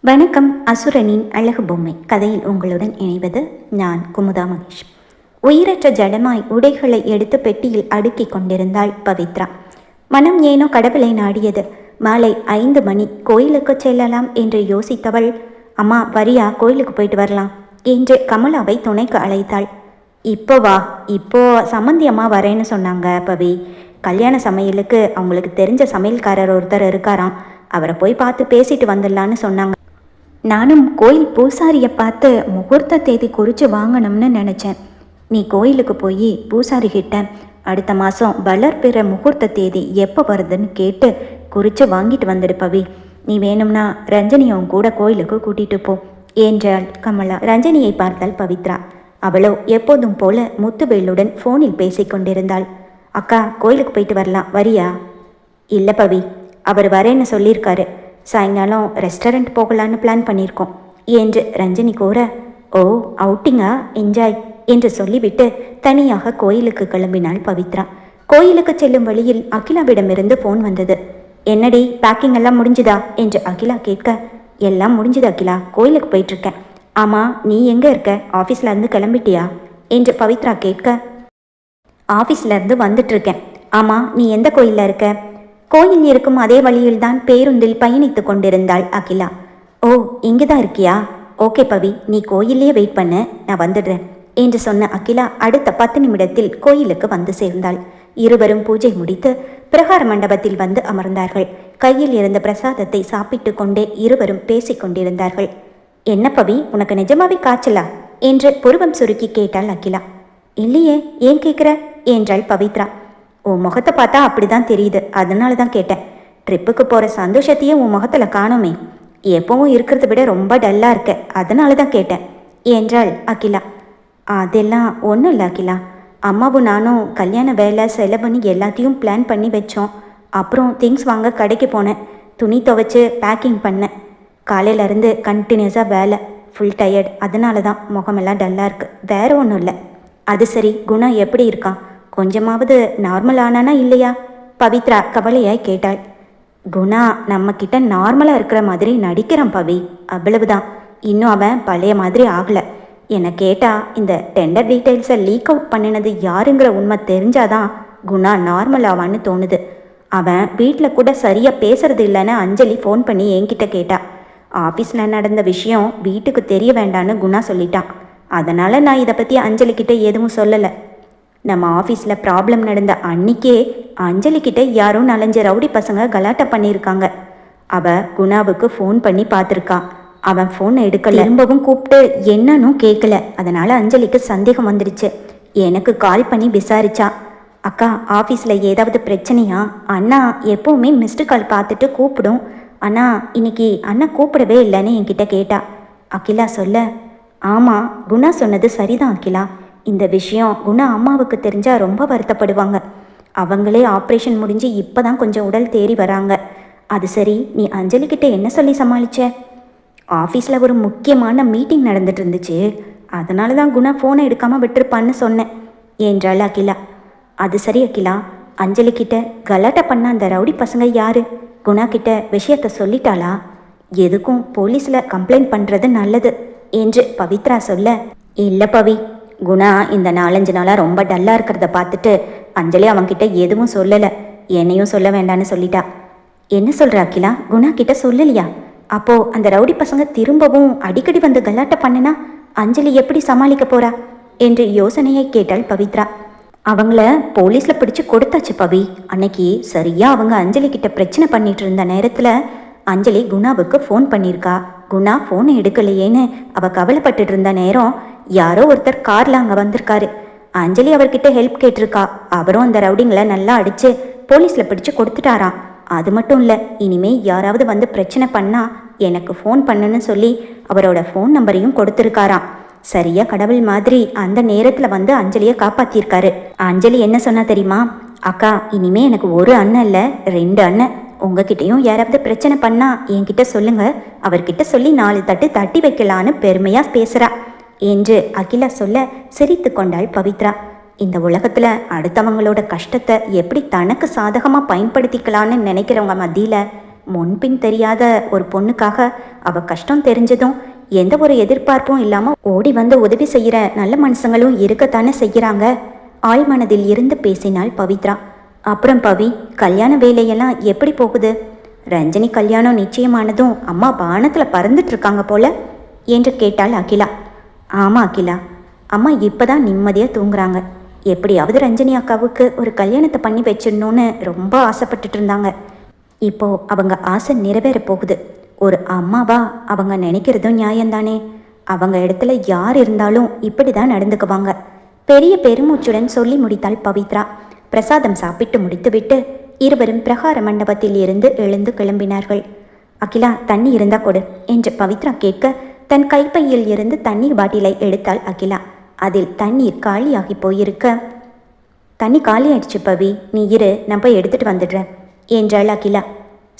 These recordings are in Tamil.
வணக்கம். அசுரனின் அழகு பொம்மை கதையில் உங்களுடன் இணைவது நான் குமுதா மகேஷ். உயிரற்ற ஜடமாய் உடைகளை எடுத்து பெட்டியில் அடுக்கி கொண்டிருந்தாள் பவித்ரா. மனம் ஏனோ கடவுளை நாடியது. மாலை 5 மணி. கோயிலுக்கு செல்லலாம் என்று யோசித்தவள், அம்மா வரியா, கோயிலுக்கு போயிட்டு வரலாம் என்று கமலாவை துணைக்கு அழைத்தாள். இப்போ வா, இப்போ சம்மந்தி அம்மா வரேன்னு சொன்னாங்க பவி. கல்யாண சமையலுக்கு அவங்களுக்கு தெரிஞ்ச சமையல்காரர் ஒருத்தர் இருக்காராம், அவரை போய் பார்த்து பேசிட்டு வந்துடலான்னு சொன்னாங்க. நானும் கோயில் பூசாரியை பார்த்து முகூர்த்த தேதி குறித்து வாங்கணும்னு நினச்சேன். நீ கோயிலுக்கு போய் பூசாரிகிட்ட அடுத்த மாதம் வளர்பிற முகூர்த்த தேதி எப்போ வருதுன்னு கேட்டு குறித்து வாங்கிட்டு வந்துடு பவி. நீ வேணும்னா ரஞ்சனியும் கூட கோயிலுக்கு கூட்டிகிட்டு போ என்றாள் கமலா. ரஞ்சனியை பார்த்தாள் பவித்ரா. அவளோ எப்போதும் போல முத்துவேலுடன் ஃபோனில் பேசிக்கொண்டிருந்தாள். அக்கா, கோயிலுக்கு போயிட்டு வரலாம், வரியா? இல்லை பவி, அவர் வரேன்னு சொல்லியிருக்காரு. சாயங்காலம் ரெஸ்டாரண்ட் போகலான்னு பிளான் பண்ணியிருக்கோம் என்று ரஞ்சனி கூற, ஓ அவுட்டிங்கா, என்ஜாய் என்று சொல்லிவிட்டு தனியாக கோயிலுக்கு கிளம்பினாள் பவித்ரா. கோயிலுக்கு செல்லும் வழியில் அகிலாவிடமிருந்து ஃபோன் வந்தது. என்னடி, பேக்கிங் எல்லாம் முடிஞ்சுதா என்று அகிலா கேட்க, எல்லாம் முடிஞ்சுது அகிலா, கோயிலுக்கு போயிட்டுருக்கேன். ஆமாம், நீ எங்கே இருக்க? ஆஃபீஸில் இருந்து கிளம்பிட்டியா என்று பவித்ரா கேட்க, ஆஃபீஸில் இருந்து வந்துட்டுருக்கேன். ஆமாம், நீ எந்த கோயிலில் இருக்க? கோயில் இருக்கும் அதே வழியில்தான் பேருந்தில் பயணித்து கொண்டிருந்தாள் அகிலா. ஓ, இங்கே தான் இருக்கியா? ஓகே பவி, நீ கோயிலே வெயிட் பண்ணு, நான் வந்துடுறேன் என்று சொன்ன அகிலா அடுத்த 10 நிமிடத்தில் கோயிலுக்கு வந்து சேர்ந்தாள். இருவரும் பூஜை முடித்து பிரகார மண்டபத்தில் வந்து அமர்ந்தார்கள். கையில் இருந்த பிரசாதத்தை சாப்பிட்டு கொண்டே இருவரும் பேசிக் கொண்டிருந்தார்கள். என்ன பவி, உனக்கு நிஜமாவே காய்ச்சலா என்று புருவம் சுருக்கி கேட்டாள் அகிலா. இல்லையே, ஏன் கேட்குற என்றாள் பவித்ரா. உன் முகத்தை பார்த்தா அப்படிதான் தெரியுது, அதனால தான் கேட்டேன். ட்ரிப்புக்கு போகிற சந்தோஷத்தையே உன் முகத்தில் காணோமே, எப்பவும் இருக்கிறத விட ரொம்ப டல்லாக இருக்க, அதனால தான் கேட்டேன் என்றாள் அகிலா. அதெல்லாம் ஒன்றும் இல்லை அகிலா, அம்மாவும் நானும் கல்யாண வேலை செலவுன்னு எல்லாத்தையும் பிளான் பண்ணி வச்சோம். அப்புறம் திங்ஸ் வாங்க கடைக்கு போனேன், துணி துவைச்சு பேக்கிங் பண்ணேன். காலையிலேருந்து கண்டினியூஸாக வேலை, ஃபுல் டயர்ட், அதனால தான் முகமெல்லாம் டல்லாக இருக்குது, வேற ஒன்றும் இல்லை. அது சரி, குணா எப்படி இருக்கான்? கொஞ்சமாவது நார்மல் ஆனானா இல்லையா? பவித்ரா கவலையாய் கேட்டாள். குணா நம்மக்கிட்ட நார்மலாக இருக்கிற மாதிரி நடிக்கிறான் பவி, அவ்வளவுதான். இன்னும் அவன் பழைய மாதிரி ஆகலை. என்னை கேட்டால் இந்த டெண்டர் டீட்டெயில்ஸை லீக் அவுட் பண்ணினது யாருங்கிற உண்மை தெரிஞ்சாதான் குணா நார்மல் ஆவான்னு தோணுது. அவன் வீட்டில் கூட சரியாக பேசுறது இல்லைன்னு அஞ்சலி ஃபோன் பண்ணி என்கிட்ட கேட்டா. ஆஃபீஸில் நடந்த விஷயம் வீட்டுக்கு தெரிய வேண்டான்னு குணா சொல்லிட்டான். அதனால் நான் இதை பற்றி அஞ்சலிக்கிட்ட எதுவும் சொல்லலை. நம்ம ஆஃபீஸில் ப்ராப்ளம் நடந்த அன்னிக்கே அஞ்சலிக்கிட்ட யாரும் 4-5 ரவுடி பசங்க கலாட்டா பண்ணியிருக்காங்க. அவள் குணாவுக்கு ஃபோன் பண்ணி பார்த்துருக்கா. அவன் ஃபோன் எடுக்கல, திரும்பவும் கூப்பிட்டு என்னன்னு கேட்கல. அதனால் அஞ்சலிக்கு சந்தேகம் வந்துடுச்சு. எனக்கு கால் பண்ணி விசாரிச்சா. அக்கா, ஆஃபீஸில் ஏதாவது பிரச்சனையா? அண்ணா எப்போவுமே மிஸ்டு கால் பார்த்துட்டு கூப்பிடும், ஆனால் இன்னைக்கு அண்ணா கூப்பிடவே இல்லைன்னு என்கிட்ட கேட்டா. அகிலா சொல்ல, ஆமாம், குணா சொன்னது சரிதான் அகிலா. இந்த விஷயம் குணா அம்மாவுக்கு தெரிஞ்சால் ரொம்ப வருத்தப்படுவாங்க. அவங்களே ஆப்ரேஷன் முடிஞ்சு இப்போ தான் கொஞ்சம் உடல் தேறி வராங்க. அது சரி, நீ அஞ்சலிக்கிட்ட என்ன சொல்லி சமாளிச்ச? ஆஃபீஸில் ஒரு முக்கியமான மீட்டிங் நடந்துட்டு இருந்துச்சு, அதனால தான் குணா ஃபோனை எடுக்காமல் விட்டுருப்பான்னு சொன்னேன் என்றாள் அகிலா. அது சரி அகிலா, அஞ்சலிக்கிட்ட கலாட்டா பண்ண அந்த ரவுடி பசங்க யாரு? குணா கிட்ட விஷயத்த சொல்லிட்டாளா? எதுக்கும் போலீஸில் கம்ப்ளைண்ட் பண்ணுறது நல்லது என்று பவித்ரா சொல்ல, இல்லை பவி, குணா இந்த 4-5 நாளாக ரொம்ப டல்லாக இருக்கிறத பார்த்துட்டு அஞ்சலி அவன்கிட்ட எதுவும் சொல்லலை, என்னையும் சொல்ல வேண்டான்னு சொல்லிட்டா. என்ன சொல்கிற அகிலா, குணா கிட்ட சொல்லலையா? அப்போது அந்த ரவுடி பசங்க திரும்பவும் அடிக்கடி வந்து கலாட்டை பண்ணினா அஞ்சலி எப்படி சமாளிக்க போறா என்று யோசனையை கேட்டாள் பவித்ரா. அவங்கள போலீஸில் பிடிச்சு கொடுத்தாச்சு பவி. அன்னைக்கு சரியாக அவங்க அஞ்சலி கிட்ட பிரச்சனை பண்ணிட்டு இருந்த நேரத்தில் அஞ்சலி குணாவுக்கு ஃபோன் பண்ணியிருக்கா. குணா ஃபோனை எடுக்கலையேன்னு அவள் கவலைப்பட்டு இருந்த நேரம் யாரோ ஒருத்தர் காரில் அங்கே வந்திருக்காரு. அஞ்சலி அவர்கிட்ட ஹெல்ப் கேட்டிருக்கா. அவரும் அந்த ரவுடிங்களை நல்லா அடித்து போலீஸில் பிடிச்சு கொடுத்துட்டாராம். அது மட்டும் இல்லை, இனிமே யாராவது வந்து பிரச்சனை பண்ணால் எனக்கு ஃபோன் பண்ணுன்னு சொல்லி அவரோட ஃபோன் நம்பரையும் கொடுத்துருக்காராம். சரியா கடவுள் மாதிரி அந்த நேரத்தில் வந்து அஞ்சலியை காப்பாற்றிருக்காரு. அஞ்சலி என்ன சொன்னா தெரியுமா? அக்கா, இனிமே எனக்கு ஒரு அண்ணன் இல்லை, 2 அண்ணன். உங்ககிட்டையும் யாராவது பிரச்சனை பண்ணா என்கிட்ட சொல்லுங்க, அவர்கிட்ட சொல்லி 4 தட்டு தட்டி வைக்கலான்னு பெருமையாக பேசுகிறா என்று அகிலா சொல்ல சிரித்து கொண்டாள் பவித்ரா. இந்த உலகத்தில் அடுத்தவங்களோட கஷ்டத்தை எப்படி தனக்கு சாதகமாக பயன்படுத்திக்கலான்னு நினைக்கிறவங்க மத்தியில் முன்பின் தெரியாத ஒரு பொண்ணுக்காக அவ கஷ்டம் தெரிஞ்சதும் எந்த ஒரு எதிர்பார்ப்பும் இல்லாம ஓடி வந்து உதவி செய்யற நல்ல மனுஷங்களும் இருக்கத்தானே செய்யறாங்க. ஆழ்மனதில் இருந்து பேசினாள் பவித்ரா. அப்புறம் பவி, கல்யாண வேலையெல்லாம் எப்படி போகுது? ரஞ்சனி கல்யாணம் நிச்சயமானதும் அம்மா வானத்துல பறந்துட்டு இருக்காங்க போல என்று கேட்டாள் அகிலா. ஆமா அகிலா, அம்மா இப்பதான் நிம்மதியா தூங்குறாங்க. எப்படியாவது ரஞ்சனி அக்காவுக்கு ஒரு கல்யாணத்தை பண்ணி வச்சிடணும்னு ரொம்ப ஆசைப்பட்டுட்டு இருந்தாங்க. இப்போ அவங்க ஆசை நிறைவேற போகுது. ஒரு அம்மாவா அவங்க நினைக்கிறதும் நியாயம்தானே. அவங்க இடத்துல யார் இருந்தாலும் இப்படி தான் நடந்துக்குவாங்க. பெரிய பெருமூச்சுடன் சொல்லி முடித்தாள் பவித்ரா. பிரசாதம் சாப்பிட்டு முடித்துவிட்டு இருவரும் பிரகார மண்டபத்தில் இருந்து எழுந்து கிளம்பினார்கள். அகிலா, தண்ணி இருந்தா கொடு என்று பவித்ரா கேட்க தன் கைப்பையில் இருந்து தண்ணீர் பாட்டிலை எடுத்தாள் அகிலா. அதில் தண்ணீர் காலியாகி போயிருக்க, தண்ணி காலி ஆயிடுச்சு பவி, நீ இரு, நான் போய் எடுத்துட்டு வந்துடுறேன் என்றாள் அகிலா.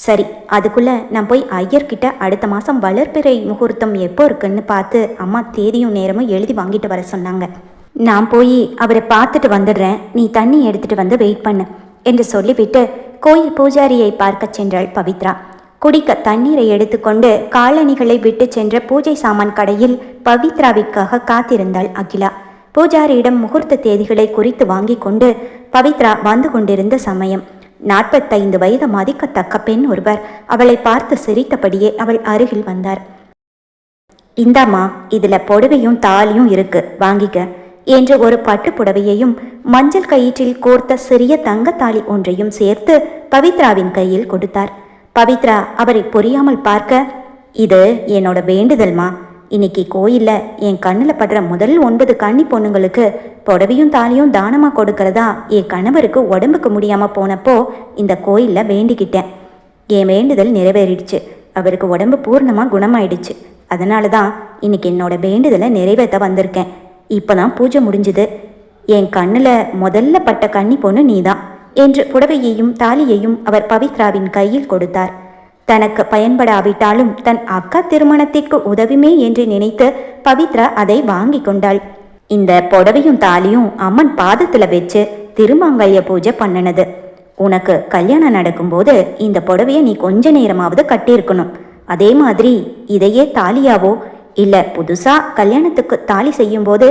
சரி, அதுக்குள்ள நான் போய் ஐயர்கிட்ட அடுத்த மாதம் வளர்பிறை முகூர்த்தம் எப்போ இருக்குன்னு பார்த்து அம்மா தேதியும் நேரமும் எழுதி வாங்கிட்டு வர சொன்னாங்க. நான் போய் அவரை பார்த்துட்டு வந்துடுறேன், நீ தண்ணி எடுத்துட்டு வந்து வெயிட் பண்ணு என்று சொல்லிவிட்டு கோயில் பூஜாரியை பார்க்க சென்றாள் பவித்ரா. குடிக்க தண்ணீரை எடுத்துக்கொண்டு காலணிகளை விட்டு சென்ற பூஜை சாமான் கடையில் பவித்ராவிற்காக காத்திருந்தாள் அகிலா. பூஜாரியிடம் முகூர்த்த தேதிகளை குறித்து வாங்கி கொண்டு பவித்ரா வந்து கொண்டிருந்த சமயம் 45 வயது மதிக்கத்தக்க பெண் ஒருவர் அவளை பார்த்து சிரித்தபடியே அவள் அருகில் வந்தார். இந்தாம்மா, இதுல புடவையும் தாலியும் இருக்கு, வாங்கிக்க என்று ஒரு பட்டு புடவையையும் மஞ்சள் கயிற்றில் கோர்த்த சிறிய தங்கத்தாலி ஒன்றையும் சேர்த்து பவித்ராவின் கையில் கொடுத்தார். பவித்ரா அவரை புரியாமல் பார்க்க, இது என்னோட வேண்டுதல்மா. இன்னைக்கு கோயில்ல என் கண்ணில் படுற முதல் 9 கன்னி பொண்ணுங்களுக்கு புடவையும் தாலியும் தானமாக கொடுக்கறதா என் கணவருக்கு உடம்புக்கு முடியாமல் போனப்போ இந்த கோயிலில் வேண்டிக்கிட்டேன். என் வேண்டுதல் நிறைவேறிடுச்சு. அவருக்கு உடம்பு பூர்ணமாக குணமாயிடுச்சு. அதனால தான் இன்னைக்கு என்னோட வேண்டுதலை நிறைவேற்ற வந்திருக்கேன். இப்போ தான் பூஜை முடிஞ்சுது. என் கண்ணில் முதல்ல பட்ட கன்னி பொண்ணு நீதான் என்று புடவையையும் தாலியையும் அவர் பவித்ராவின் கையில் கொடுத்தார். தனக்கு பயன்படாவிட்டாலும் தன் அக்கா திருமணத்திற்கு உதவுமே என்று நினைத்து பவித்ரா அதை வாங்கி கொண்டாள். இந்த புடவையும் தாலியும் அம்மன் பாதத்துல வச்சு திருமாங்கல்ய பூஜை பண்ணினது. உனக்கு கல்யாணம் நடக்கும்போது இந்த புடவையை நீ கொஞ்ச நேரமாவது கட்டியிருக்கணும். அதே மாதிரி இதையே தாலியாவோ இல்ல புதுசா கல்யாணத்துக்கு தாலி செய்யும் போது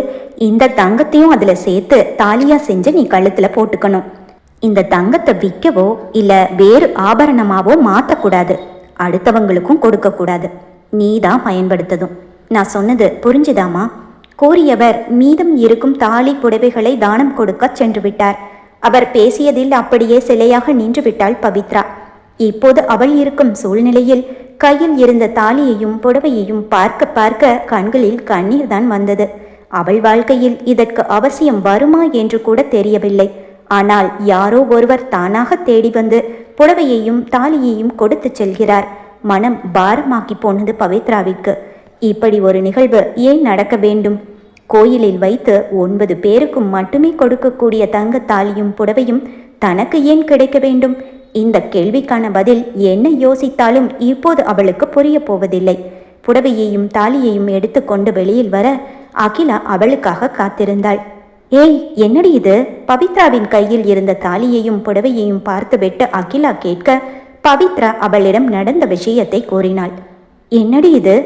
இந்த தங்கத்தையும் அதுல சேர்த்து தாலியா செஞ்சு நீ கழுத்துல போட்டுக்கணும். இந்த தங்கத்தை விற்கவோ இல்ல வேறு ஆபரணமாவோ மாற்றக்கூடாது. அடுத்தவங்களுக்கும் கொடுக்கக்கூடாது. நீ தான் பயன்படுத்ததும். நான் சொன்னது புரிஞ்சுதாமா? கூறியவர் மீதம் இருக்கும் தாலி புடவைகளை தானம் கொடுக்க சென்று விட்டார். அவர் பேசியதில் அப்படியே சிலையாக நின்று விட்டாள் பவித்ரா. இப்போது அவள் இருக்கும் சூழ்நிலையில் கையில் இருந்த தாலியையும் புடவையையும் பார்க்க பார்க்க கண்களில் கண்ணீர் தான் வந்தது. அவள் வாழ்க்கையில் இதற்கு அவசியம் வருமா என்று கூட தெரியவில்லை. ஆனால் யாரோ ஒருவர் தானாக தேடி வந்து புடவையையும் தாலியையும் கொடுத்து செல்கிறார். மனம் பாரமாக்கி போனது பவித்ராவிற்கு. இப்படி ஒரு நிகழ்வு ஏன் நடக்க வேண்டும்? கோயிலில் வைத்து 9 பேருக்கும் மட்டுமே கொடுக்கக்கூடிய தங்க தாலியும் புடவையும் தனக்கு ஏன் கிடைக்க வேண்டும்? இந்த கேள்விக்கான பதில் என்ன யோசித்தாலும் இப்போது அவளுக்கு புரிய போவதில்லை. புடவையையும் தாலியையும் எடுத்துக்கொண்டு வெளியில் வர அகிலா அவளுக்காக காத்திருந்தாள். ஏய், என்னடி இது? பவித்ராவின் கையில் இருந்த தாலியையும் புடவையையும் பார்த்துவிட்டு அகிலா கேட்க பவித்ரா அவளிடம் நடந்த விஷயத்தை கூறினாள். என்னடி இது?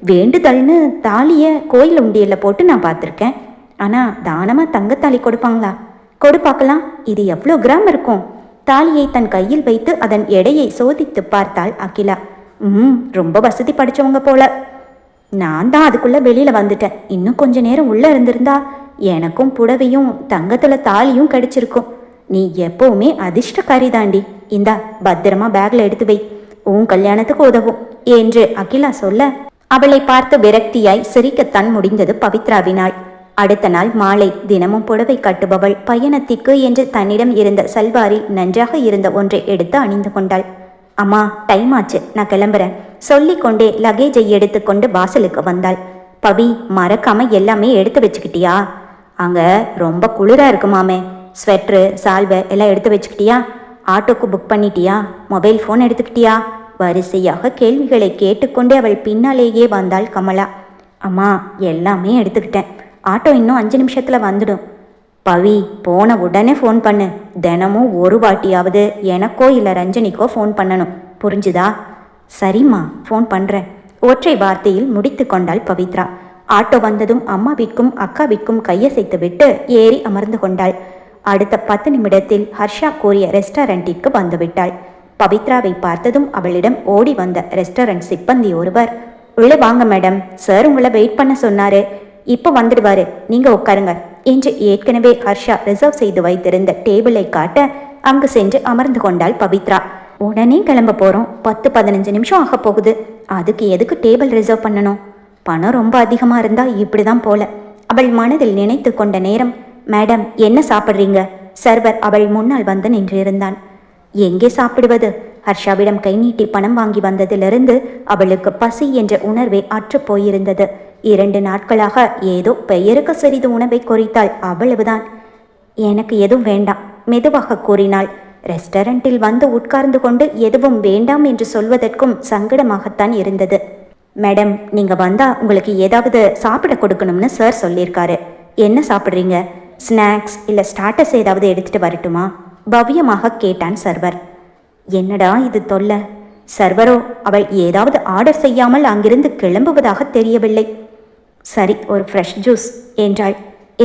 வேண்டுதல்னு தாலியை கோயில் உண்டியல்ல போட்டு நான் பார்த்துருக்கேன். ஆனால் தானமாக தங்கத்தாலி கொடுப்பாங்களா? கொடு பார்க்கலாம், இது எவ்வளோ கிராம் இருக்கும்? தாலியை தன் கையில் வைத்து அதன் எடையை சோதித்து பார்த்தாள் அகிலா. ரொம்ப வசதி படித்தவங்க போல. நான் தான் அதுக்குள்ளே வெளியில் வந்துட்டேன். இன்னும் கொஞ்ச நேரம் உள்ளே இருந்திருந்தா எனக்கும் புடவையும் தங்கத்தில் தாலியும் கிடைச்சிருக்கும். நீ எப்பவுமே அதிர்ஷ்டக்காரி தாண்டி. இந்தா, பத்திரமா பேக்ல எடுத்து வை, உன் கல்யாணத்துக்கு உதவும் என்று அகிலா சொல்ல அவளை பார்த்து விரக்தியாய் சிரிக்கத்தான் முடிந்தது பவித்ராவினாள். அடுத்த நாள் மாலை தினமும் புடவை கட்டுபவள் பயணத்திற்கு என்று தன்னிடம் இருந்த சல்வாரில் நன்றாக இருந்த ஒன்றை எடுத்து அணிந்து கொண்டாள். அம்மா, டைம் ஆச்சு, நான் கிளம்புறேன் சொல்லிக்கொண்டே லகேஜை எடுத்துக்கொண்டு வாசலுக்கு வந்தாள். பவி, மறக்காம எல்லாமே எடுத்து வச்சுக்கிட்டியா? அங்க ரொம்ப குளிரா இருக்குமாமே. ஸ்வெட்ரு சால்வை எல்லாம் எடுத்து வச்சுக்கிட்டியா? ஆட்டோக்கு புக் பண்ணிட்டியா? மொபைல் ஃபோன் எடுத்துக்கிட்டியா? வரிசையாக கேள்விகளை கேட்டுக்கொண்டே அவள் பின்னாலேயே வந்தாள் கமலா. அம்மா, எல்லாமே எடுத்துக்கிட்டேன். ஆட்டோ இன்னும் 5 நிமிஷத்தில் வந்துடும். பவி, போன உடனே ஃபோன் பண்ணு. தினமும் ஒரு வாட்டியாவது எனக்கோ இல்லை ரஞ்சனிக்கோ ஃபோன் பண்ணணும், புரிஞ்சுதா? சரிம்மா, ஃபோன் பண்ணுறேன். ஒற்றை வார்த்தையில் முடித்து கொண்டாள் பவித்ரா. ஆட்டோ வந்ததும் அம்மாவிற்கும் அக்காவிற்கும் கையசைத்து விட்டு ஏறி அமர்ந்து கொண்டாள். அடுத்த 10 நிமிடத்தில் ஹர்ஷா கூறிய ரெஸ்டாரண்டிற்கு வந்துவிட்டாள். பவித்ராவை பார்த்ததும் அவளிடம் ஓடி வந்த ரெஸ்டாரண்ட் சிப்பந்தி ஒருவர், உள்ளே வாங்க மேடம், சார் உங்களை வெயிட் பண்ண சொன்னாரு, இப்போ வந்துடுவாரு, நீங்க உட்காருங்க என்று ஏற்கனவே ஹர்ஷா ரிசர்வ் செய்து வைத்திருந்த டேபிளை காட்ட அங்கு சென்று அமர்ந்து கொண்டாள் பவித்ரா. உடனே கிளம்ப போறோம், 10-15 நிமிஷம் ஆக போகுது, அதுக்கு எதுக்கு டேபிள் ரிசர்வ் பண்ணணும்? பணம் ரொம்ப அதிகமா இருந்தா இப்படிதான் போல அவள் மனதில் நினைத்து கொண்ட நேரம், மேடம் என்ன சாப்பிட்றீங்க? சர்வர் அவள் முன்னால் வந்து நின்றிருந்தான். எங்கே சாப்பிடுவது? ஹர்ஷாவிடம் கை நீட்டி பணம் வாங்கி வந்ததிலிருந்து அவளுக்கு பசி என்ற உணர்வே அற்று போயிருந்தது. 2 நாட்களாக ஏதோ பெயருக்கு சிறிது உணவை குறித்தாள், அவ்வளவுதான். எனக்கு எதுவும் வேண்டாம், மெதுவாக கூறினாள். ரெஸ்டாரண்டில் வந்து உட்கார்ந்து கொண்டு எதுவும் வேண்டாம் என்று சொல்வதற்கும் சங்கடமாகத்தான் இருந்தது. மேடம், நீங்க வந்தா உங்களுக்கு ஏதாவது சாப்பிட கொடுக்கணும்னு சார் சொல்லியிருக்காரு. என்ன சாப்பிட்றீங்க? ஸ்நாக்ஸ் இல்லை ஸ்டார்டர்ஸ் ஏதாவது எடுத்துட்டு வரட்டுமா? பவ்யமாக கேட்டான் சர்வர். என்னடா இது தொல்லை! சர்வரோ அவள் ஏதாவது ஆர்டர் செய்யாமல் அங்கிருந்து கிளம்புவதாக தெரியவில்லை. சரி, ஒரு ஃப்ரெஷ் ஜூஸ் என்றாள்.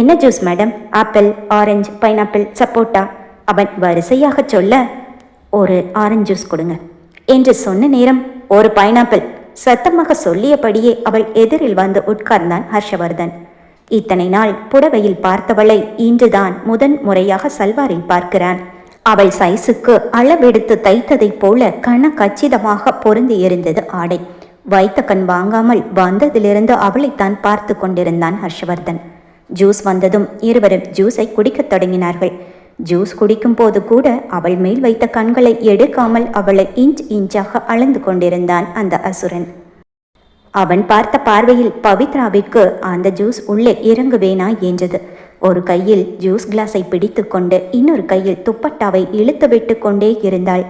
என்ன juice madam? Apple, orange, pineapple, சப்போட்டா அவன் வரிசையாக சொல்ல, ஒரு ஆரஞ்சு ஜூஸ் கொடுங்க என்று சொன்ன நேரம், ஒரு பைனாப்பிள் சத்தமாக சொல்லியபடியே அவள் எதிரில் வந்து உட்கார்ந்தான் ஹர்ஷவர்தன். இத்தனை நாள் புடவையில் பார்த்தவளை இன்றுதான் முதன் முறையாக சல்வாரில் பார்க்கிறான். அவள் சைஸுக்கு அளவெடுத்து தைத்ததைப் போல கச்சிதமாக பொருந்தி இருந்தது ஆடை. வைத்த கண் வாங்காமல் வந்ததிலிருந்து அவளைத்தான் பார்த்து கொண்டிருந்தான் ஹர்ஷவர்தன். ஜூஸ் வந்ததும் இருவரும் ஜூஸை குடிக்கத் தொடங்கினார்கள். ஜூஸ் குடிக்கும் போது கூட அவள் மேல் வைத்த கண்களை எடுக்காமல் அவளை இன்ச்சாக அளந்து கொண்டிருந்தான் அந்த அசுரன். அவன் பார்த்த பார்வையில் பவித்ராவிற்கு அந்த ஜூஸ் உள்ளே இறங்குவேனா என்றது. ஒரு கையில் ஜூஸ் கிளாஸை பிடித்து கொண்டு இன்னொரு கையில் துப்பட்டாவை இழுத்து விட்டு கொண்டே இருந்தாள்.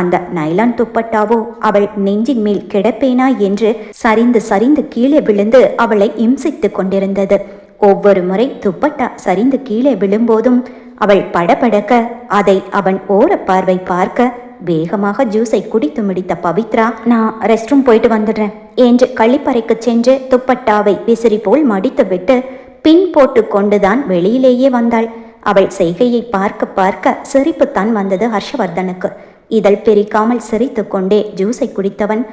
அந்த நைலான் துப்பட்டாவோ அவள் நெஞ்சின் மேல் கிடப்பேனா என்று சரிந்து சரிந்து கீழே விழுந்து அவளை இம்சித்து கொண்டிருந்தது. ஒவ்வொரு முறை துப்பட்டா சரிந்து கீழே விழும்போதும் அவள் படபடக்க அதை அவன் ஓர பார்வை பார்க்க வேகமாக ஜூஸை குடித்து முடித்த பவித்ரா, நான் ரெஸ்ட் ரூம் போயிட்டு வந்துடுறேன் என்று கழிப்பறைக்கு சென்று துப்பட்டாவை விசிறி போல் மடித்து விட்டு பின் போட்டு கொண்டுதான் வெளியிலேயே வந்தாள். அவள் செய்கையை பார்க்க பார்க்க சிரிப்புத்தான் வந்தது ஹர்ஷவர்தனுக்கு. இதழ் பிரிக்காமல் சிரித்து கொண்டே ஜூஸை குடித்தவன்,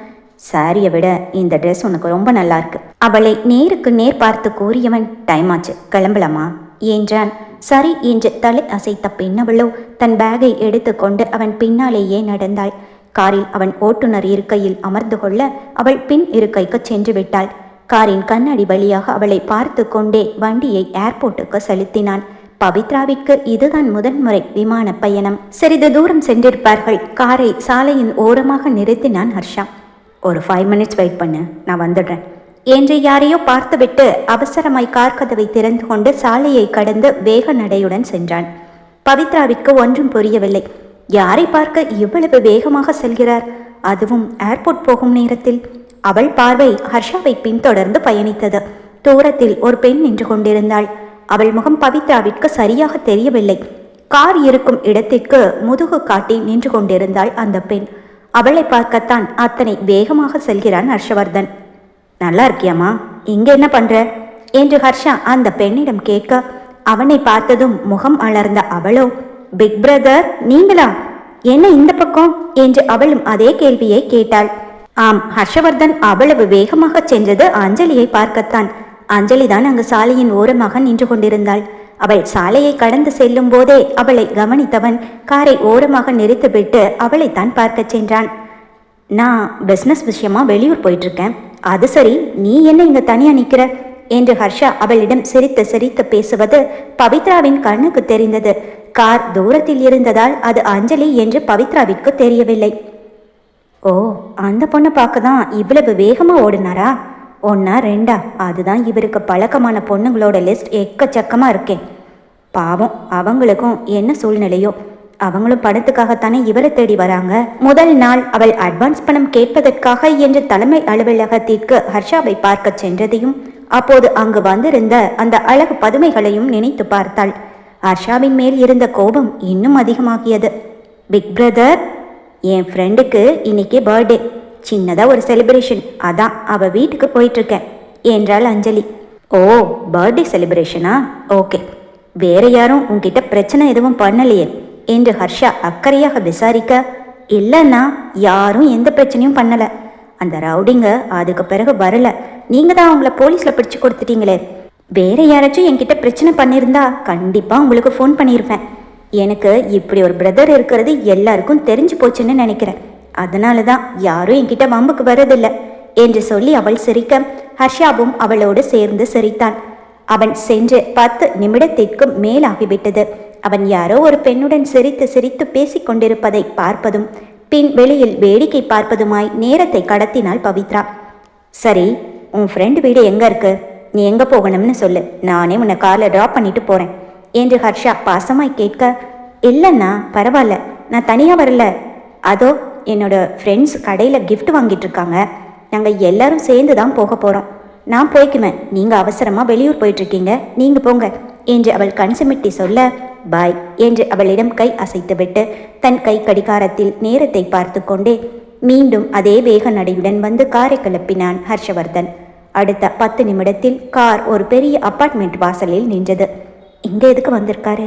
சாரியை விட இந்த ட்ரெஸ் உனக்கு ரொம்ப நல்லா இருக்கு. அவளை நேருக்கு நேர் பார்த்து கூறியவன், டைம் ஆச்சு, கிளம்பலாமா என்றான். சரி என்று தலை அசைத்த பின்னவளோ தன் பேக்கை எடுத்துக்கொண்டு அவன் பின்னாலேயே நடந்தாள். காரில் அவன் ஓட்டுநர் இருக்கையில் அமர்ந்து கொள்ள அவள் பின் இருக்கைக்கு சென்று விட்டாள். காரின் கண்ணாடி வழியாக அவளை பார்த்து கொண்டே வண்டியை ஏர்போர்ட்டுக்கு செலுத்தினான். பவித்ராவிற்கு இதுதான் முதன்முறை விமான பயணம். சிறிது தூரம் சென்றிருப்பார்கள். காரை சாலையின் ஓரமாக நிறுத்தினான் ஹர்ஷா. ஒரு 5 மினிட்ஸ் வெயிட் பண்ணு, நான் வந்துடுறேன் என்று யாரையோ பார்த்துவிட்டு அவசரமாய் கார் கதவை திறந்து கொண்டு சாலையை கடந்து வேக நடையுடன் சென்றான். பவித்ராவிற்கு ஒன்றும் புரியவில்லை. யாரை பார்க்க இவ்வளவு வேகமாக செல்கிறார், அதுவும் ஏர்போர்ட் போகும் நேரத்தில்? அவள் பார்வை ஹர்ஷாவை பின்தொடர்ந்து பயணித்தது. தூரத்தில் ஒரு பெண் நின்று கொண்டிருந்தாள். அவள் முகம் பவித்ராவிற்கு சரியாக தெரியவில்லை. கார் இருக்கும் இடத்திற்கு முதுகு காட்டி நின்று கொண்டிருந்தாள் அந்த பெண். அவளை பார்க்கத்தான் அத்தனை வேகமாக செல்கிறான் ஹர்ஷவர்தன். நல்லா இருக்கியாமா, இங்க என்ன பண்ற என்று ஹர்ஷா அந்த பெண்ணிடம் கேட்க, அவனை பார்த்ததும் முகம் அலர்ந்த அவளோ, பிக் பிரதர் நீங்களா, என்ன இந்த பக்கம் என்று அவளும் அதே கேள்வியை கேட்டாள். ஆம், ஹர்ஷவர்தன் அவ்வளவு வேகமாக சென்றது அஞ்சலியை பார்க்கத்தான். அஞ்சலிதான் அங்கு சாலையின் ஓரமாக நின்று கொண்டிருந்தாள். அவள் சாலையை கடந்து செல்லும் போதே அவளை கவனித்தவன் காரை ஓரமாக நிறுத்திவிட்டு அவளைத்தான் பார்க்க சென்றான். நான் பிஸ்னஸ் விஷயமா வெளியூர் போயிட்டு இருக்கேன். அது சரி, நீ என்ன இங்க தனியா நிக்கிற என்று ஹர்ஷா அவளிடம் சிரித்து சிரித்து பேசுவது பவித்ராவின் கண்ணுக்கு தெரிந்தது. கார் தூரத்தில் இருந்ததால் அது அஞ்சலி என்று பவித்ராவிற்கு தெரியவில்லை. ஓ, அந்த பொண்ணை பார்க்க தான் இவ்வளவு வேகமா ஓடினாரா? 1 2 அதுதான் இவருக்கு பழக்கமான பொண்ணுங்களோட லிஸ்ட் எக்கச்சக்கமா இருக்கேன். பாவம், அவங்களுக்கும் என்ன சூழ்நிலையோ, அவங்களும் பணத்துக்காகத்தானே இவரை தேடி வராங்க. முதல் நாள் அவள் அட்வான்ஸ் பணம் கேட்பதற்காக என்று தலைமை அலுவலகத்திற்கு ஹர்ஷாவை பார்க்க சென்றதையும் அப்போது அங்கு வந்திருந்த அந்த அழகு பதுமைகளையும் நினைத்து பார்த்தாள். ஹர்ஷாவின் மேல் இருந்த கோபம் இன்னும் அதிகமாகியது. பிக் பிரதர் என் ஃப்ரெண்டுக்கு இன்னைக்கு பர்த்டே, சின்னதாக ஒரு செலிப்ரேஷன், அதான் அவள் வீட்டுக்கு போயிட்டுருக்கேன் என்றாள் அஞ்சலி. ஓ, பர்த்டே செலிப்ரேஷனா? ஓகே. வேற யாரும் உன்கிட்ட பிரச்சனை எதுவும் பண்ணலையே என்று ஹர்ஷா அக்கறையாக விசாரிக்க, இல்லைன்னா யாரும் எந்த பிரச்சனையும் பண்ணலை. அந்த ரவுடிங்க அதுக்கு பிறகு வரல, நீங்கள் தான் அவங்கள போலீஸில் பிடிச்சி கொடுத்துட்டீங்களே. வேற யாராச்சும் என்கிட்ட பிரச்சனை பண்ணியிருந்தா கண்டிப்பாக உங்களுக்கு ஃபோன் பண்ணியிருப்பேன். எனக்கு இப்படி ஒரு பிரதர் இருக்கிறது எல்லாருக்கும் தெரிஞ்சு போச்சுன்னு நினைக்கிறேன். அதனால தான் யாரும் என்கிட்ட வம்புக்கு வரதில்லை என்று சொல்லி அவள் சிரிக்க ஹர்ஷாவும் அவளோடு சேர்ந்து சிரித்தான். அவன் சென்று 10 நிமிடத்திற்கு மேலாகிவிட்டது. அவன் யாரோ ஒரு பெண்ணுடன் சிரித்து சிரித்து பேசிக் கொண்டிருப்பதை பார்ப்பதும் பின் வெளியில் வேடிக்கை பார்ப்பதுமாய் நேரத்தை கடத்தினாள் பவித்ரா. சரி, உன் ஃப்ரெண்டு வீடு எங்கே இருக்கு? நீ எங்கே போகணும்னு சொல்லு, நானே உன்னை காரில் ட்ராப் பண்ணிட்டு போகிறேன் என்று ஹர்ஷா பாசமாய் கேட்க, இல்லைண்ணா பரவாயில்ல, நான் தனியாக வரல. அதோ என்னோட ஃப்ரெண்ட்ஸ் கடையில் கிஃப்ட் வாங்கிட்டு இருக்காங்க, நாங்கள் எல்லாரும் சேர்ந்து தான் போக போகிறோம். நான் போய்க்குவேன், நீங்கள் அவசரமாக வெளியூர் போயிட்டுருக்கீங்க, நீங்கள் போங்க என்று அவள் கண் சிமிட்டி சொல்ல, பாய் என்று அவளிடம் கை அசைத்துவிட்டு தன் கை கடிகாரத்தில் நேரத்தை பார்த்து கொண்டே மீண்டும் அதே வேக நடையுடன் வந்து காரை கிளப்பினான் ஹர்ஷவர்தன். அடுத்த 10 நிமிடத்தில் கார் ஒரு பெரிய அப்பார்ட்மெண்ட் வாசலில் நின்றது. இங்கே எதுக்கு வந்திருக்காரு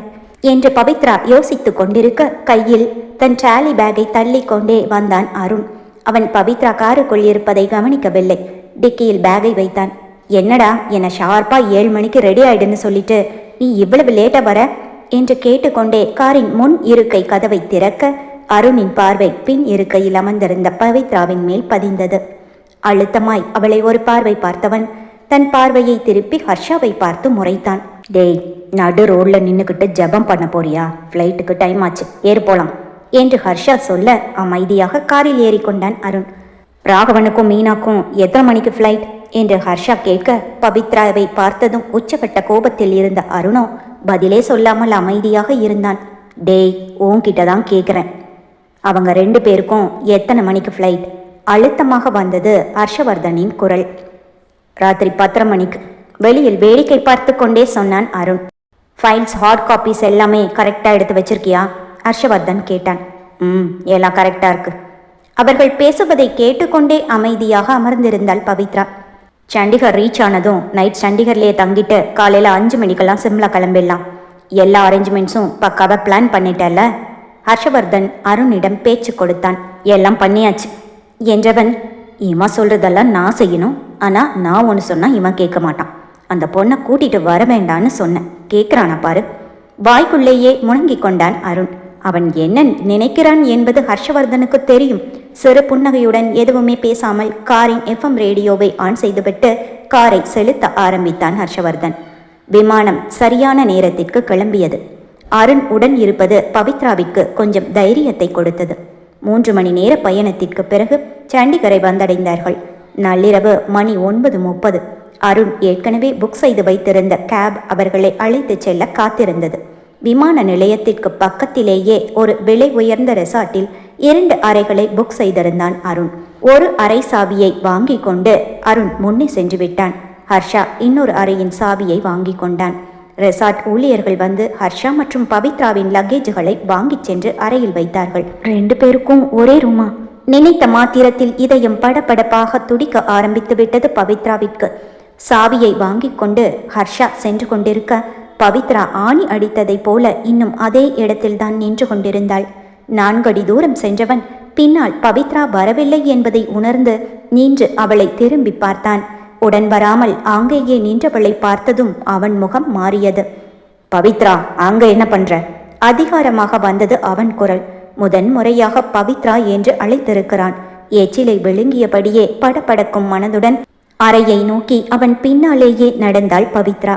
என்று பவித்ரா யோசித்து கொண்டிருக்க கையில் தன் ட்ராலி பேக்கை தள்ளி கொண்டே வந்தான் அருண். அவன் பவித்ரா காருக்குள் இருப்பதை கவனிக்கவில்லை. டிக்கியில் பேக்கை வைத்தான். என்னடா, என்னை ஷார்ப்பா 7 மணிக்கு ரெடி ஆயிடுன்னு சொல்லிட்டு நீ இவ்வளவு லேட்டா வர என்று கேட்டுக்கொண்டே காரின் முன் இருக்கை கதவை திறக்க அருணின் பார்வை பின் இருக்கையில் அமர்ந்திருந்த பவித்ராவின் மேல் பதிந்தது. அழுத்தமாய் அவளை ஒரு பார்வை பார்த்தவன் தன் பார்வையை திருப்பி ஹர்ஷாவை பார்த்து முறைத்தான். டேய், நடு ரோட்ல நின்னுக்கிட்டு ஜபம் பண்ண போறியா? ஃப்ளைட்டுக்கு டைம் ஆச்சு, ஏறு போலாம் என்று ஹர்ஷா சொல்ல அமைதியாக காரில் ஏறிக்கொண்டான் அருண். ராகவனுக்கும் மீனாக்கும் எத்தனை மணிக்கு ஃப்ளைட் என்று ஹர்ஷா கேட்க பவித்ராவை பார்த்ததும் உச்சகட்ட கோபத்தில் இருந்த அருணோ பதிலே சொல்லாமல் அமைதியாக இருந்தான். டேய், உன்கிட்ட தான் கேட்குறேன், அவங்க 2 பேருக்கும் எத்தனை மணிக்கு ஃப்ளைட்? அழுத்தமாக வந்தது ஹர்ஷவர்தனின் குரல். ராத்திரி 10:30 மணிக்கு. வெளியில் வேடிக்கை பார்த்து கொண்டே சொன்னான் அருண். ஃபைல்ஸ், ஹார்ட் காப்பீஸ் எல்லாமே கரெக்டாக எடுத்து வச்சிருக்கியா? ஹர்ஷவர்தன் கேட்டான். எல்லாம் கரெக்டாக இருக்கு. அவர்கள் பேசுவதை கேட்டுக்கொண்டே அமைதியாக அமர்ந்திருந்தாள் பவித்ரா. சண்டிகர் ரீச் ஆனதும் நைட் சண்டிகர்லேயே தங்கிட்டு காலையில் 5 மணிக்கெல்லாம் சிம்லா கிளம்பிடலாம். எல்லா அரேஞ்ச்மெண்ட்ஸும் பக்காவாக பிளான் பண்ணிட்டல? ஹர்ஷவர்தன் அருணிடம் பேச்சு கொடுத்தான். எல்லாம் பண்ணியாச்சு என்றவன், இவன் சொல்றதெல்லாம் நான் செய்யணும், ஆனால் நான் ஒன்று சொன்னால் இவன் கேட்க மாட்டான். அந்த பொண்ணை கூட்டிட்டு வர வேண்டான்னு சொன்னேன், கேட்குறானா பாரு. வாய்க்குள்ளேயே முழங்கிக் கொண்டான் அருண். அவன் என்ன நினைக்கிறான் என்பது ஹர்ஷவர்தனுக்கு தெரியும். சிறு புன்னகையுடன் எதுவுமே பேசாமல் காரின் FM ரேடியோவை ஆன் செய்துவிட்டு காரை செலுத்த ஆரம்பித்தான் ஹர்ஷவர்தன். விமானம் சரியான நேரத்திற்கு கிளம்பியது. அருண் உடன் இருப்பது பவித்ராவிற்கு கொஞ்சம் தைரியத்தை கொடுத்தது. 3 மணி நேர பயணத்திற்கு பிறகு சண்டிகரை வந்தடைந்தார்கள். நள்ளிரவு மணி 9:30. அருண் ஏற்கனவே புக் செய்து வைத்திருந்த கேப் அவர்களை அழைத்து செல்ல காத்திருந்தது. விமான நிலையத்திற்கு பக்கத்திலேயே ஒரு விலை உயர்ந்த ரெசார்ட்டில் 2 அறைகளை புக் செய்திருந்தான் அருண். ஒரு அறை சாவியை வாங்கி கொண்டு அருண் முன்னே சென்று விட்டான். ஹர்ஷா இன்னொரு அறையின் சாவியை வாங்கி கொண்டான். ரெசார்ட் ஊழியர்கள் வந்து ஹர்ஷா மற்றும் பவித்ராவின் லக்கேஜுகளை வாங்கிச் சென்று அறையில் வைத்தார்கள். 2 பேருக்கும் ஒரே ரூமா? நினைத்த மாத்திரத்தில் இதயம் படபடப்பாக துடிக்க ஆரம்பித்து விட்டது பவித்ராவிற்கு. சாவியை வாங்கி கொண்டு ஹர்ஷா சென்று கொண்டிருக்க பவித்ரா ஆணி அடித்ததை போல இன்னும் அதே இடத்தில்தான் நின்று கொண்டிருந்தாள். 4 அடி தூரம் சென்றவன் பின்னால் பவித்ரா வரவில்லை என்பதை உணர்ந்து நின்று அவளை திரும்பி பார்த்தான். உடன் வராமல் அங்கேயே நின்றவளை பார்த்ததும் அவன் முகம் மாறியது. பவித்ரா, அங்க என்ன பண்ற? அதிகாரமாக வந்தது அவன் குரல். முதன்முறையாக பவித்ரா என்று அழைத்திருக்கிறான். எச்சிலை விழுங்கியபடியே படபடக்கும் மனதுடன் அறையை நோக்கி அவன் பின்னாலேயே நடந்தாள் பவித்ரா.